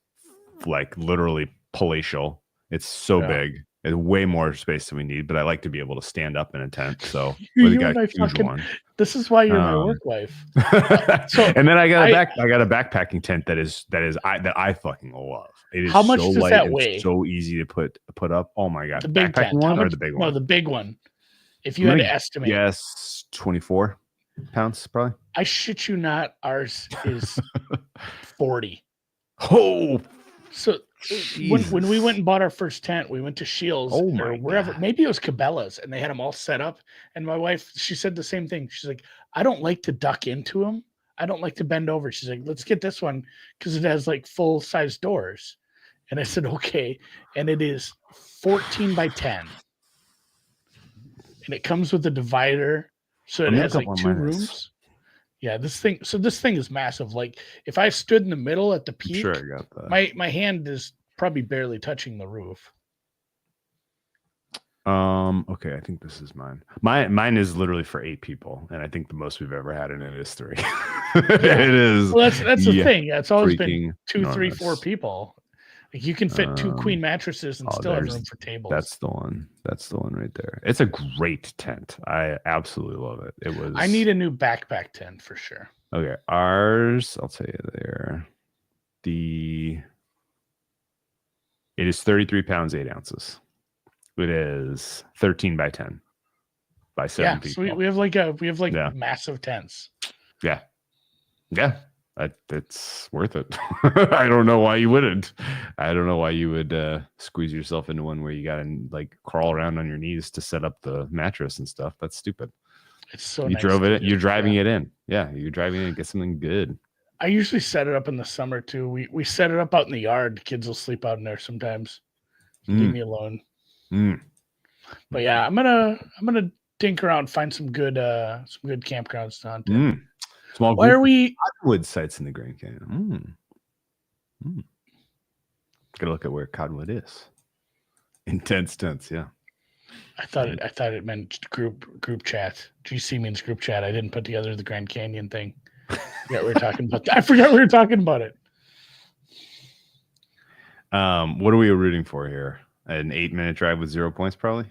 like literally palatial. It's so big. It's way more space than we need, but I like to be able to stand up in a tent. So we got a huge one. This is why you're my work wife. And then I got a backpacking tent that I fucking love. It is how much so does light that weigh? So easy to put up. Oh my god. The big backpacking one or the big one? No, the big one. If you had to estimate. Yes, 24 pounds probably. I shit you not, ours is 40. Oh, so when we went and bought our first tent, we went to Shields or wherever. God. Maybe it was Cabela's, and they had them all set up. And my wife, she said the same thing. She's like, I don't like to duck into them. I don't like to bend over. She's like, let's get this one because it has like full size doors. And I said, okay. And it is 14 by 10. And it comes with a divider. So it has like 2 rooms. Yeah, this thing is massive. Like if I stood in the middle at the peak, I'm sure I got that. My hand is probably barely touching the roof. Okay, I think this is mine. Mine is literally for 8 people, and I think the most we've ever had in it is 3. It is. Well, that's the thing. It's always been 2, 3, 4 people. Like you can fit 2 queen mattresses and still have room for tables. That's the one. That's the one right there. It's a great tent. I absolutely love it. It was. I need a new backpack tent for sure. Okay, ours. I'll tell you there. It is 33 pounds 8 ounces. It is 13 by 10 by 7 people. So we have massive tents. Yeah. Yeah, it's worth it. I don't know why you wouldn't. I don't know why you would squeeze yourself into one where you got to like crawl around on your knees to set up the mattress and stuff. That's stupid. It's so You nice. drove it. You're driving it in. Yeah, you're driving it. Get something good. I usually set it up in the summer too. We set it up out in the yard. The kids will sleep out in there sometimes. Leave me alone. But yeah, I'm gonna dink around, find some good campgrounds to hunt in. Small Why are we cottonwood sites in the Grand Canyon? Gotta look at where cottonwood is. Intense tense, yeah. I thought it meant group chat. GC means group chat. I didn't put together the Grand Canyon thing. I forgot we were talking about it. What are we rooting for here? An 8-minute drive with 0 points, probably.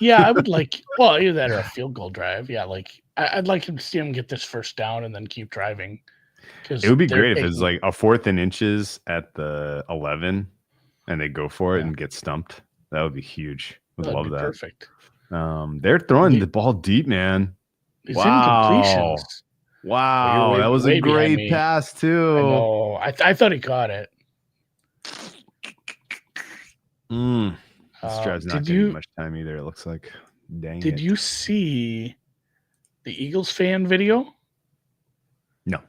Yeah, I would like. Well, either that or a field goal drive. Yeah, like I'd like to see him get this first down and then keep driving. It would be great if it's like a 4th and inches at the 11, and they go for it and get stumped. That would be huge. Would love that. Perfect. They're throwing the ball deep, man. Wow. Wow, that was a great pass too. I know. I thought he caught it. This drive's not getting much time either, it looks like. Dang it. Did you see the Eagles fan video? No.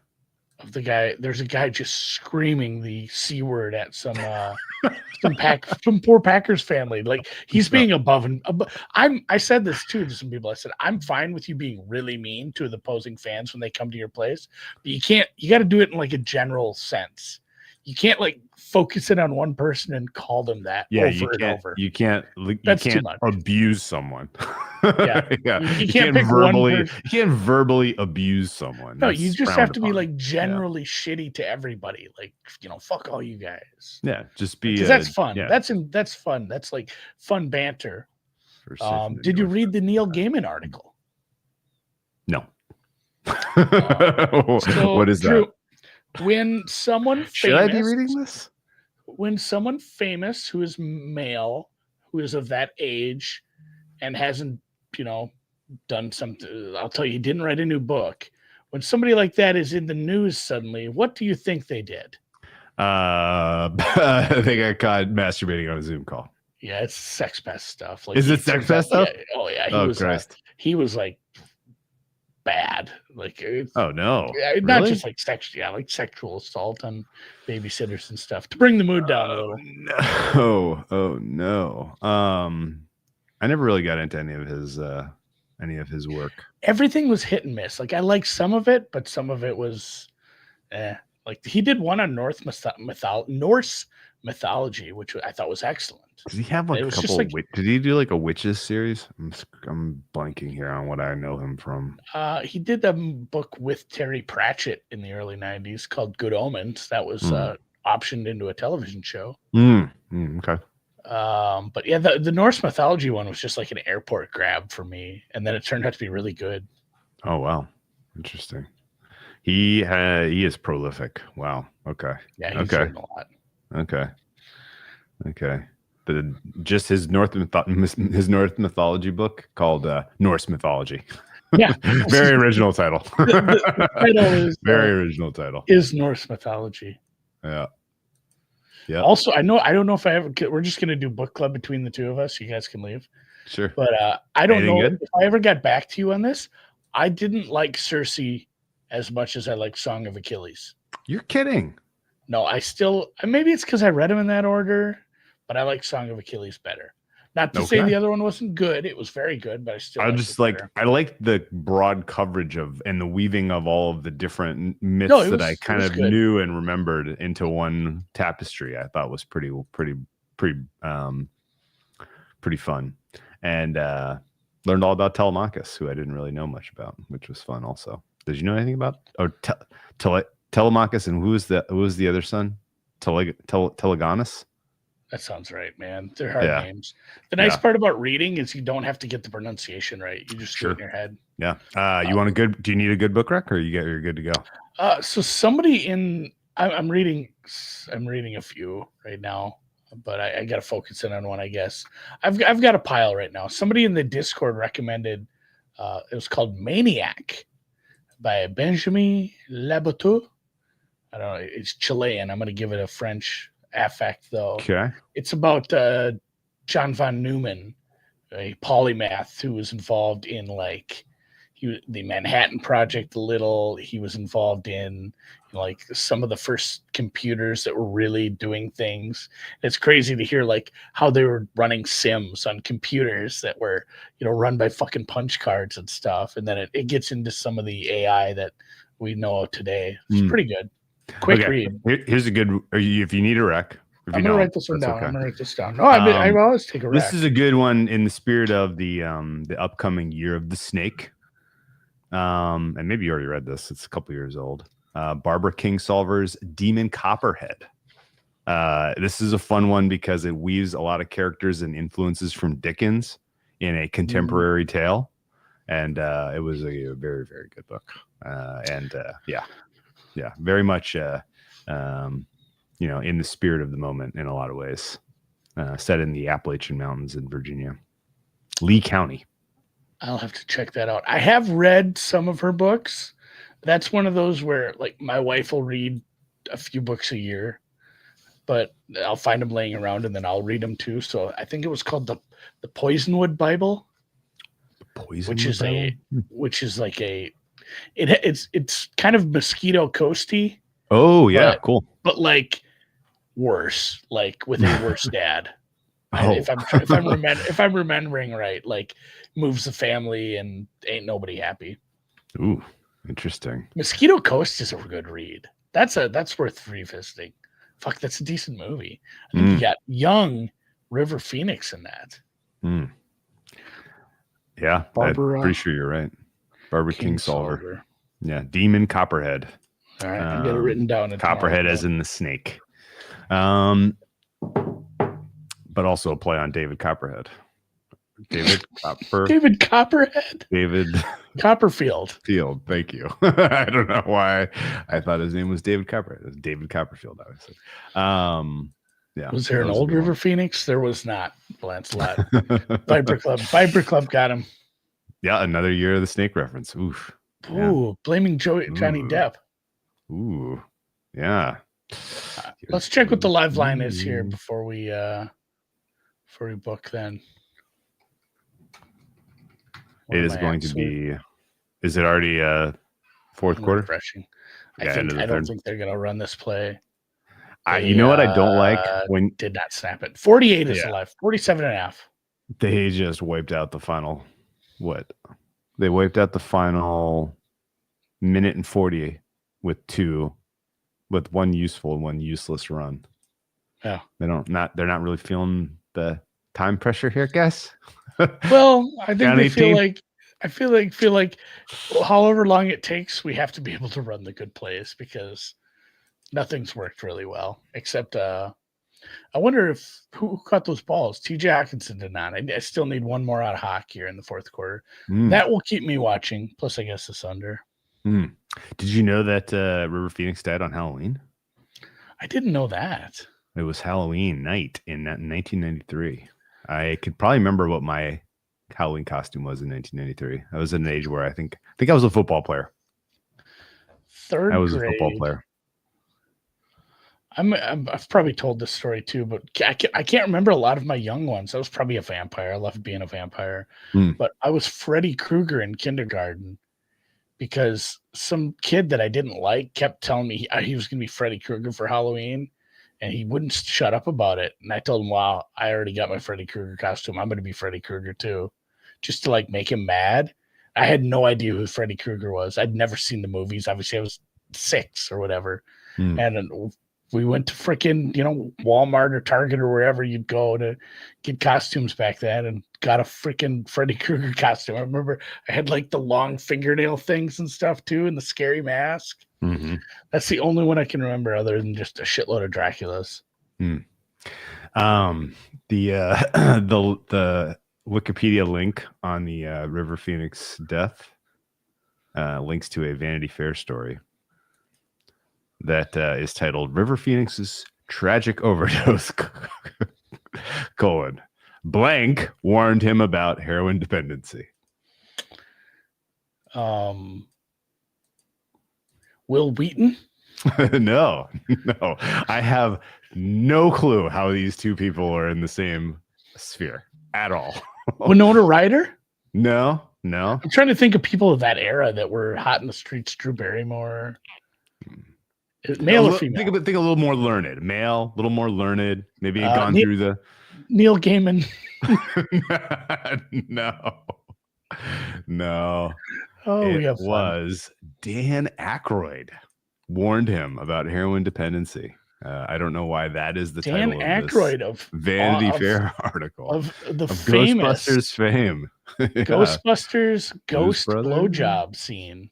Of the guy, there's a guy just screaming the C word at some poor Packers family. Like he's being above. I said this too to some people. I said, I'm fine with you being really mean to the opposing fans when they come to your place, but you got to do it in like a general sense. You can't like focus it on one person and call them that over and over. You can't abuse someone. Yeah. You can't verbally abuse someone. No, you just have to be like generally shitty to everybody. Like, fuck all you guys. Yeah, just be because that's fun. Yeah. That's fun. That's like fun banter. Did you read the Neil Gaiman article? No. What is Drew, that? When someone should I be reading this? When someone famous who is male, who is of that age, and hasn't, done something, I'll tell you, he didn't write a new book. When somebody like that is in the news suddenly, what do you think they did? They got caught masturbating on a Zoom call. Yeah, it's sex pest stuff. Like, is it sex pest stuff? Yeah. Oh yeah. He was like bad. Like, oh no, not really? just like like sexual assault on babysitters and stuff to bring the mood down a little. No, oh no. I never really got into any of his work. Everything was hit and miss. Like I liked some of it, but some of it was, like he did one on Norse mythology, which I thought was excellent. Does he have like a couple? Did he do like a witches series? I'm blanking here on what I know him from. He did a book with Terry Pratchett in the early '90s called Good Omens. That was optioned into a television show. Okay. But yeah, the Norse mythology one was just like an airport grab for me, and then it turned out to be really good. Oh wow, interesting. He is prolific. Wow. Okay. Yeah. He's written a lot. Okay. Just his Norse mythology book called Norse Mythology. Yeah. Very original title. The title is very original title. Is Norse mythology. Yeah. Yeah. Also, I don't know if we're just going to do book club between the two of us. You guys can leave. Sure. But I don't know if I ever got back to you on this. I didn't like Circe as much as I like Song of Achilles. You're kidding. No, maybe it's because I read them in that order, but I like Song of Achilles better. Not to say the other one wasn't good. It was very good, but I like the broad coverage and the weaving of all of the different myths that I kind of knew and remembered into one tapestry. I thought was pretty fun. And learned all about Telemachus, who I didn't really know much about, which was fun also. Did you know anything about Telemachus, and who was the other son? Telegonus? That sounds right, man. They're hard names. The nice part about reading is you don't have to get the pronunciation right. You just do it in your head. Yeah. Do you need a good book rec, or you're good to go? So somebody I'm reading a few right now, but I got to focus in on one, I guess. I've got a pile right now. Somebody in the Discord recommended, it was called Maniac by Benjamin Laboteau. I don't know. It's Chilean. I'm going to give it a French affect, though. Okay. It's about John von Neumann, a polymath who was involved in like the Manhattan Project a little. He was involved in like some of the first computers that were really doing things. It's crazy to hear like how they were running sims on computers that were, run by fucking punch cards and stuff. And then it gets into some of the AI that we know today. It's pretty good. Quick read. Here's a good, if you need a rec. I'm going to write this one down. Okay. I'm going to write this down. No, I always take a rec. This is a good one in the spirit of the upcoming Year of the Snake. And maybe you already read this. It's a couple years old. Barbara Kingsolver's Demon Copperhead. This is a fun one because it weaves a lot of characters and influences from Dickens in a contemporary tale. And it was a very, very good book. Very much, in the spirit of the moment in a lot of ways. Set in the Appalachian Mountains in Virginia. Lee County. I'll have to check that out. I have read some of her books. That's one of those where like my wife will read a few books a year, but I'll find them laying around and then I'll read them too. So I think it was called the Poisonwood Bible, which is it's kind of Mosquito Coasty. Oh yeah, cool. But like worse, like with a worse dad. If I'm remembering right, like moves the family and ain't nobody happy. Ooh, interesting. Mosquito Coast is a good read. That's worth revisiting. Fuck, that's a decent movie. I think you got young River Phoenix in that. Yeah, I'm pretty sure you're right. Barbara Kingsolver. Yeah, Demon Copperhead. All right, I get it written down. Copperhead as in the snake. But also a play on David Copperhead. David Copperhead. David Copperfield. Field. Thank you. I don't know why I thought his name was David Copperhead. It was David Copperfield, obviously. Yeah. Was there an old River Phoenix? There was not. Lancelot. Viper Club got him. Yeah, another Year of the Snake reference. Oof. Ooh, blaming Johnny Depp. Ooh. Yeah. Let's check what the live line is here before we book then. It is going to be. Is it already fourth quarter? Refreshing. I don't think they're gonna run this play. You know what I don't like? When did not snap it. 48 is alive. 47.5. They just wiped out the final. What? They wiped out the final minute and 40 with one useful and one useless run. Yeah. They're not really feeling the time pressure here, guys. Well, I think they feel like however long it takes, we have to be able to run the good plays because nothing's worked really well except I wonder who caught those balls. TJ Hawkinson did not. I still need one more out of Hawk here in the fourth quarter. That will keep me watching. Plus, I guess this under. Did you know that River Phoenix died on Halloween? I didn't know that. It was Halloween night in 1993. I could probably remember what my Halloween costume was in 1993. I was at an age where I think I was a football player. Third I was grade. A football player. I've probably told this story too, but I can't remember a lot of my young ones. I was probably a vampire. I loved being a vampire. But I was Freddy Krueger in kindergarten because some kid that I didn't like kept telling me he was going to be Freddy Krueger for Halloween, and he wouldn't shut up about it. And I told him, wow, I already got my Freddy Krueger costume. I'm going to be Freddy Krueger too, just to like make him mad. I had no idea who Freddy Krueger was. I'd never seen the movies. Obviously, I was 6 or whatever. And we went to freaking, Walmart or Target or wherever you'd go to get costumes back then and got a freaking Freddy Krueger costume. I remember I had like the long fingernail things and stuff too and the scary mask. That's the only one I can remember other than just a shitload of Draculas. The Wikipedia link on the River Phoenix death links to a Vanity Fair story that is titled River Phoenix's Tragic Overdose, blank warned him about heroin dependency. Will Wheaton? No. I have no clue how these two people are in the same sphere at all. Winona Ryder? No. I'm trying to think of people of that era that were hot in the streets. Drew Barrymore. Male or female? Think a little more learned. Male, a little more learned. Maybe gone through the Neil Gaiman. No. Oh, it was Dan Aykroyd warned him about heroin dependency. I don't know why that is the Dan title Aykroyd of this of Vanity Fair article of the famous Ghostbusters fame. Ghostbusters ghost Brothers? blowjob scene.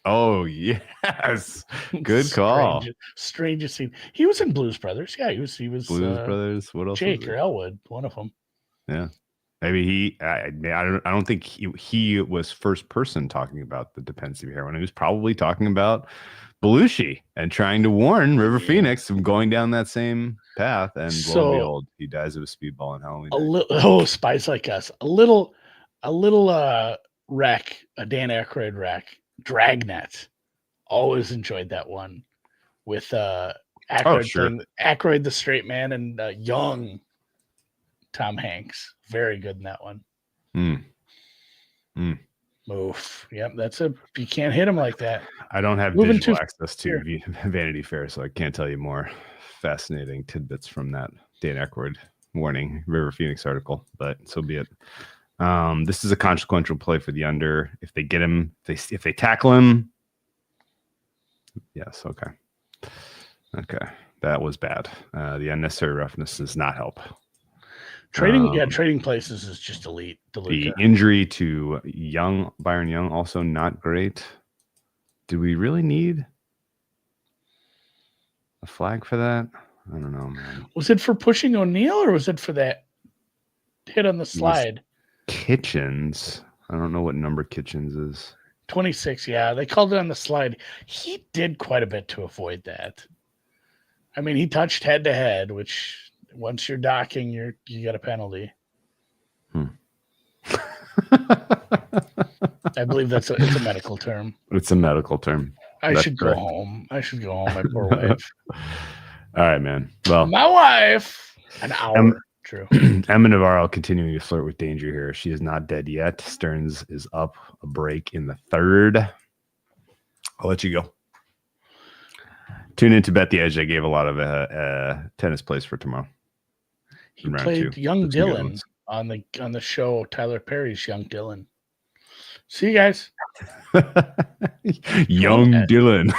Oh yes, good call. Strangest scene. He was in Blues Brothers. Yeah, he was. Blues Brothers. What else? Jake or Elwood, one of them. Yeah, maybe I don't think he was first person talking about the dependency of heroin. He was probably talking about Belushi and trying to warn River Phoenix from going down that same path. And lo and behold, he dies of a speedball on Halloween. Spies Like Us. A little wreck, a Dan Aykroyd wreck. Dragnet. Always enjoyed that one with Aykroyd the straight man and young Tom Hanks. Very good in that one. Oof. Yep, you can't hit him like that. I don't have digital access to Vanity Fair, so I can't tell you more fascinating tidbits from that Dan Aykroyd warning River Phoenix article, but so be it. This is a consequential play for the under. If they get him, if they tackle him, yes, okay, that was bad. The unnecessary roughness does not help. Trading places is just elite. The injury to Byron Young, also not great. Do we really need a flag for that? I don't know, man. Was it for pushing O'Neal or was it for that hit on the slide? Kitchens. I don't know what number Kitchens is. 26. Yeah, they called it on the slide. He did quite a bit to avoid that. I mean, he touched head to head, which once you're docking, you get a penalty. I believe it's a medical term. It's a medical term. I should go home. My poor wife. All right, man. Well, my wife. An hour. True. Emma Navarro continuing to flirt with danger here. She is not dead yet. Stearns is up a break in the third. I'll let you go. Tune in to Bet the Edge. I gave a lot of tennis plays for tomorrow. He played Young Dylan on the show. Tyler Perry's Young Dylan. See you guys. Young Dylan.